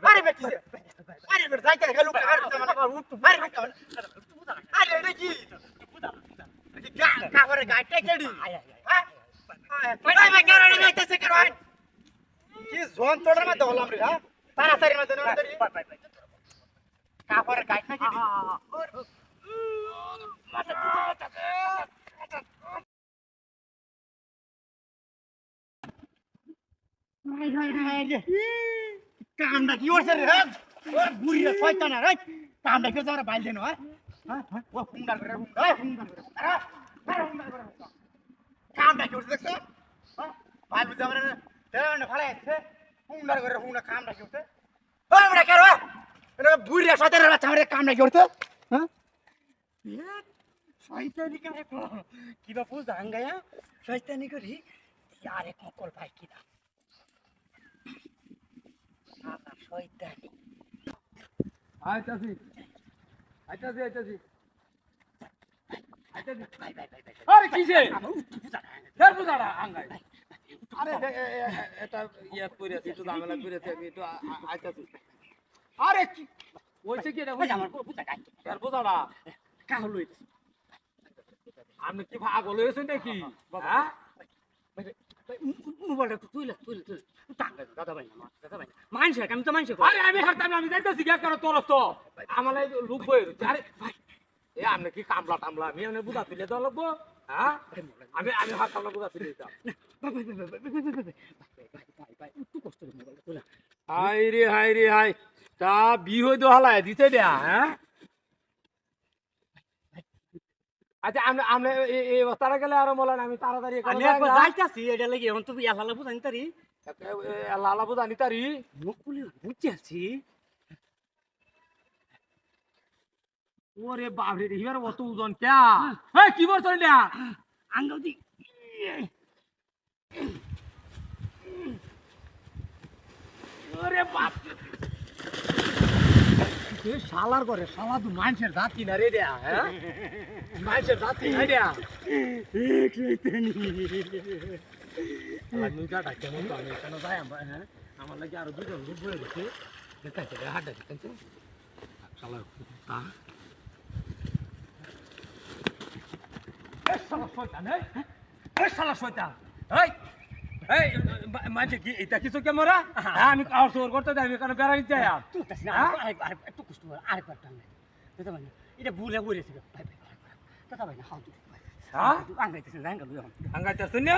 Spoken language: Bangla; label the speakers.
Speaker 1: আরে বেটিছে আরে বেটা যাইতে গেল লোক আর মানে উঠু আরে লোক আরে এটা কি কা করে গাইতে কেডি হ্যাঁ ভাই ভাই কেন রে যাইতেছে কেন কি জোন তোড়ার মধ্যে হলাম রে হ্যাঁ তাড়াতাড়ি মধ্যে তাড়াতাড়ি কা করে গাইতে কেডি হাই হাই হাই কামটা কি করছে রে ওর বুড়িয়া শয়তানা রে কামটা কি করছে বাইল দেন হ্যাঁ হ্যাঁ ও হুঙ্গার করে হুঙ্গার করে আরে হুঙ্গার করে কামটা কি করছে দেখছ হ্যাঁ বাইল বুঝা মানে তেন ফালে আছে হুঙ্গার করে হুঙ্গার কামটা কি করছে ও বড় কেন এটা বুড়িয়া শয়তানা বাচ্চা আমারে কামটা কি করছে হ্যাঁ শয়তানি করে কি বাপু জাঙ্গায়া শয়তানি করি यार एक मकल भाई की ना শয়তানি
Speaker 2: আইতাছি আইতাছি
Speaker 1: ভাই ভাই ভাই ভাই
Speaker 2: আরে কিসে ফের বুঝাড়া আঙ্গাই আরে এটা ইয়া করে আছে একটু ঝামেলা করে আছে আমি একটু আইতাছি আরে কি ওইছে কি রে
Speaker 1: ভাই আমার বুঝা গাই
Speaker 2: ফের বুঝাড়া
Speaker 1: কা হলো এটা
Speaker 2: আপনি কি পাগল হয়েছেন নাকি হ্যাঁ
Speaker 1: মোবাইলটা তুইলা টাঙ্গা দাদা ভাই না মানছে আমি তো মানছে
Speaker 2: আরে আমি হারতাম আমি যাইতাছি কি করে তোর তো আমালাই লোক বই আরে ভাই এ আপনি কি কামলা টামলা আমি এনে বুঝা তুলে দাও লাগবো হ্যাঁ আমি হারতাম না বুঝা তুলে দাও
Speaker 1: ভাই একটু কষ্ট করে মোবাইলটা তুলা
Speaker 2: হাই রে তা বি হই তো হালায় দিতে দেয়া হ্যাঁ আচ্ছা আমরা এই অবস্থাটা গেলে আরো বলেন আমি তাড়াতাড়ি
Speaker 1: আমি একবার যাইতাছি এটা লাগি এখন তো ইয়ালা বুঝানি তারি
Speaker 2: লালা বুঝানি তারি
Speaker 1: নকুলি বুঝছি আছি
Speaker 2: ওরে বাপরে রে হিবার অত ওজন ক্যা এই কি বলছ না
Speaker 1: আঙ্গাল দি
Speaker 2: ওরে বাপ এ শালার করে শালা তো মানুষের জাতি না রে দেয়া হ্যাঁ মানুষের জাতি না দেয়া আমি যা ডাকে মন তো আমি কেন যাই হ্যাঁ আমার লাগে আরো দুজন লোক বলে দিছে দেখাইছে রে হাড্ডা দিতেছে শালার কুত্তা এ শালা শয়তান এ শালা শয়তান এই মানে কি এটা কিছু কে মোরা আমি কাউর চোর করতে যাই আমি কেন বেড়াই যাই
Speaker 1: তুইতাছি না আরেকবার একটু কষ্ট করে আরেকবার টান দাদা ভাই এটা ভুলে বলেছে ভাই দাদা ভাই না হাউ তুই
Speaker 2: হ্যাঁ
Speaker 1: আঙ্গাইতেছে আঙ্গাল
Speaker 2: হাঙ্গাইতে শুনে